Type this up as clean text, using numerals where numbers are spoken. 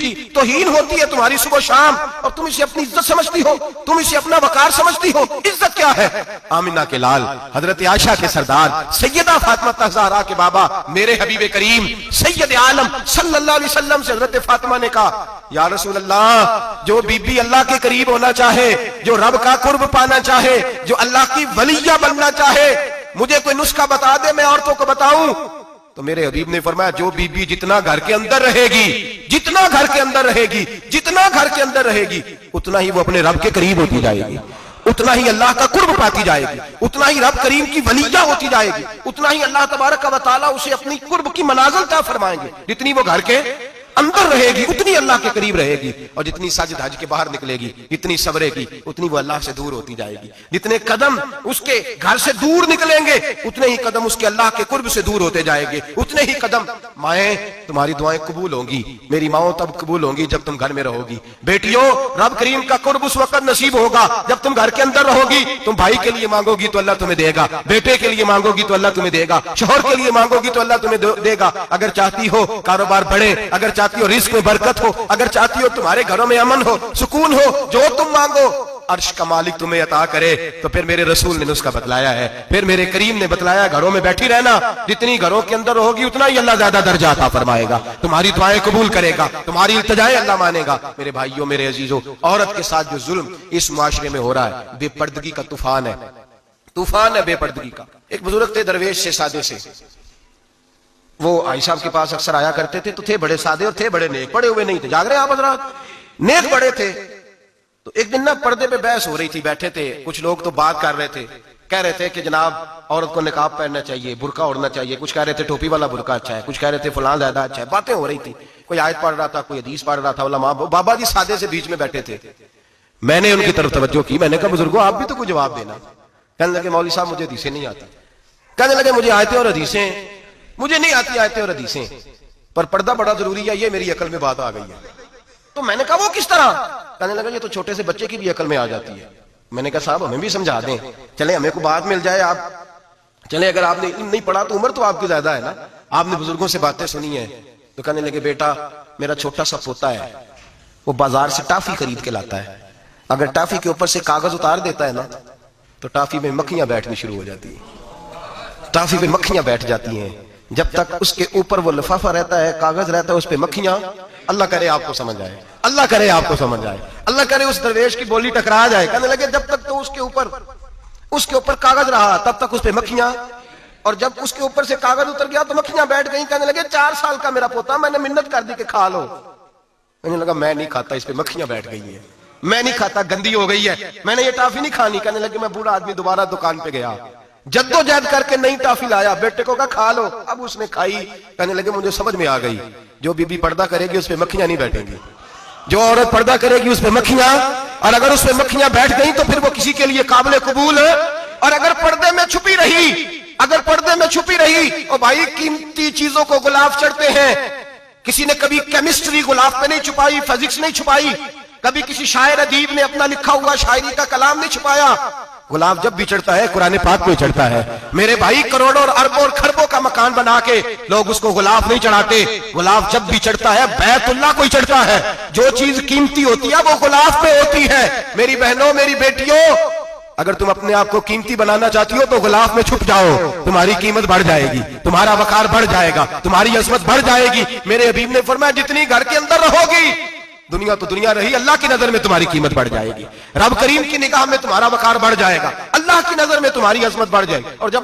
کی توہین ہوتی ہے تمہاری صبح شام، اور تم اسے اپنی عزت سمجھتی ہو، تم اسے اپنا وقار سمجھتی ہو۔ عزت کیا ہے؟ آمنہ کے لال، حضرت عائشہ کے سردار، سیدہ فاطمہ زہرا کے بابا، میرے حبیب کریم سید عالم صلی اللہ علیہ وسلم سے حضرت فاطمہ نے کہا یا رسول اللہ، جو بی بی اللہ کے قریب ہونا چاہے، جو رب کا قرب پانا چاہے، جو اللہ کی ولیہ بننا چاہے، مجھے کوئی نسخہ بتا دے میں عورتوں کو بتاؤں۔ تو میرے حبیب نے فرمایا جو بی بی جتنا گھر کے اندر رہے گی، جتنا گھر کے اندر رہے گی، جتنا گھر کے اندر رہے گی، اتنا ہی وہ اپنے رب کے قریب ہوتی جائے گی، اتنا ہی اللہ کا قرب پاتی جائے گی، اتنا ہی رب کریم کی ولیہ ہوتی جائے گی، اتنا ہی اللہ تبارک و تعالیٰ اسے اپنی قرب کی منازل عطا فرمائیں گے۔ جتنی وہ گھر کے اندر رہے گی اتنی اللہ کے قریب رہے گی، اور جتنی سج دھج کے باہر نکلے گی، جتنی صبرے گی، اتنی وہ اللہ سے دور ہوتی جائے گی۔ جتنے قدم اس کے گھر سے دور نکلیں گے اتنے ہی قدم اس کے اللہ کے قرب سے دور ہوتے جائے گے، اتنے ہی قدم۔ مائیں، تمہاری دعائیں قبول ہوں گی، میری ماؤں تب قبول ہوں گی جب تم گھر میں رہو گی۔ بیٹیوں، رب کریم کا قرب اس وقت نصیب ہوگا جب تم گھر کے اندر رہو گی۔ تم بھائی کے لیے مانگو گی تو اللہ تمہیں دے گا، بیٹے کے لیے مانگو گی تو اللہ تمہیں دے گا، شوہر کے لیے مانگو گی تو اللہ تمہیں دے گا۔ اگر چاہتی ہو کاروبار بڑھے، اگر چاہتی ہو رزق میں برکت ہو، اگر چاہتی ہو تمہارے گھروں میں امن ہو، سکون ہو، جو تم مانگو عرش کا مالک تمہیں عطا کرے۔ تو پھر میرے رسول نے نسخہ بتلایا ہے، پھر میرے کریم نے بتلایا گھروں میں بیٹھی رہنا، جتنی گھروں کے اندر ہوگی اتنا ہی اللہ زیادہ درجہ عطا فرمائے گا، تمہاری دعائیں قبول کرے گا، تمہاری التجائیں اللہ مانے گا۔ میرے بھائیوں، میرے عزیزوں، عورت کے ساتھ جو ظلم اس معاشرے میں ہو رہا ہے، بے پردگی کا طوفان ہے، طوفان ہے بے پردگی کا۔ ایک بزرگ تھے درویش سے، سادے سے، وہ آئی صاحب کے پاس اکثر آیا کرتے تھے، تو تھے بڑے سادے اور تھے بڑے نیک، پڑے ہوئے نہیں تھے، جاگ رہے ہیں آپ حضرات، نیک بڑے تھے۔ تو ایک دن نا پردے پہ بحث ہو رہی تھی، بیٹھے تھے کچھ لوگ تو بات کر رہے تھے، کہہ رہے تھے کہ جناب عورت کو نقاب پہننا چاہیے، برقع اوڑھنا چاہیے، کچھ کہہ رہے تھے ٹوپی والا برقع اچھا ہے، کچھ کہہ رہے تھے فلاں زیادہ اچھا ہے، باتیں ہو رہی تھی، کوئی آیت پڑھ رہا تھا، کوئی حدیث پڑھ رہا تھا، علماء بابا جی سادے سے بیچ میں بیٹھے تھے۔ میں نے ان کی طرف توجہ کی، میں نے کہا بزرگوں آپ بھی تو کوئی جواب دینا۔ کہنے لگے مولوی صاحب مجھے حدیثیں نہیں آتی، کہنے لگے مجھے آیتیں اور حدیثیں مجھے نہیں آتی، آیتیں اور حدیثیں، پر پردہ بڑا ضروری ہے، یہ میری عقل میں بات آ گئی ہے۔ تو میں نے کہا وہ کس طرح؟ کہنے لگا یہ تو چھوٹے سے بچے کی بھی عقل میں آ جاتی ہے۔ میں نے کہا صاحب ہمیں بھی سمجھا دیں، چلیں ہمیں کو بات مل جائے، آپ چلیں، اگر آپ نے علم نہیں پڑھا تو عمر تو آپ کی زیادہ ہے نا، آپ نے بزرگوں سے باتیں سنی ہیں۔ تو کہنے لگے بیٹا میرا چھوٹا سا پوتا ہے، وہ بازار سے ٹافی خرید کے لاتا ہے، اگر ٹافی کے اوپر سے کاغذ اتار دیتا ہے نا تو ٹافی میں مکھیاں بیٹھنی شروع ہو جاتی ہیں، ٹافی پہ مکھیاں بیٹھ جاتی ہیں، جب تک اس کے اوپر وہ لفافہ رہتا ہے، کاغذ رہتا ہے، اس پہ مکھیاں، اللہ کرے آپ کو سمجھ آئے، اللہ کرے آپ کو سمجھ آئے، اللہ کرے اس درویش کی بولی ٹکرا جائے۔ کہنے لگے جب تک تو اس کے اوپر کاغذ رہا تب تک اس پہ مکھیاں، اور جب اس کے اوپر سے کاغذ اتر گیا تو مکھیاں بیٹھ گئیں۔ کہنے لگے 4 سال کا میرا پوتا، میں نے منت کر دی کہ کھا لو، کہنے لگا میں نہیں کھاتا، اس پہ مکھیاں بیٹھ گئی ہیں، میں نہیں کھاتا، گندی ہو گئی ہے، میں نے یہ ٹافی نہیں کھانی۔ کہنے لگے میں بوڑھا آدمی دوبارہ دکان پہ گیا، جدوجہد کر کے نئی ٹافی لایا، بیٹے کو کہا کھا لو، اب اس نے کھائی۔ کہنے لگے مجھے سمجھ میں آ گئی، جو بی بی پردہ کرے گی اس پہ مکھیاں نہیں بیٹھیں گی، جو عورت پردہ کرے گی اس پہ مکھیاں، اور اگر اس پہ مکھیاں بیٹھ گئیں تو پھر وہ کسی کے لیے قابل قبول ہے۔ اور اگر پردے میں چھپی رہی اور بھائی قیمتی چیزوں کو غلاف چڑھتے ہیں، کسی نے کبھی کیمسٹری غلاف پہ نہیں چھپائی، فزکس نہیں چھپائی، کبھی کسی شاعر ادیب نے اپنا لکھا ہوا شاعری کا کلام نہیں چھپایا، غلاف جب بھی چڑھتا ہے قرآن پاک پہ چڑھتا ہے۔ میرے بھائی کروڑوں اور اربوں اور خربوں کا مکان بنا کے لوگ اس کو غلاف نہیں چڑھاتے، غلاف جب بھی چڑھتا ہے بیت اللہ کو ہی چڑھتا ہے، جو چیز قیمتی ہوتی ہے وہ غلاف پہ ہوتی ہے۔ میری بہنوں، میری بیٹیوں، اگر تم اپنے آپ کو قیمتی بنانا چاہتی ہو تو غلاف میں چھپ جاؤ، تمہاری قیمت بڑھ جائے گی، تمہارا وقار بڑھ جائے گا، تمہاری عظمت بڑھ جائے گی۔ میرے حبیب نے فرمایا جتنی گھر کے اندر رہو گی، دنیا تو دنیا رہی، اللہ کی نظر میں تمہاری قیمت بڑھ جائے گی، رب کریم کی نگاہ میں تمہارا وقار بڑھ جائے گا، اللہ کی نظر میں تمہاری عظمت بڑھ جائے گی۔ اور جب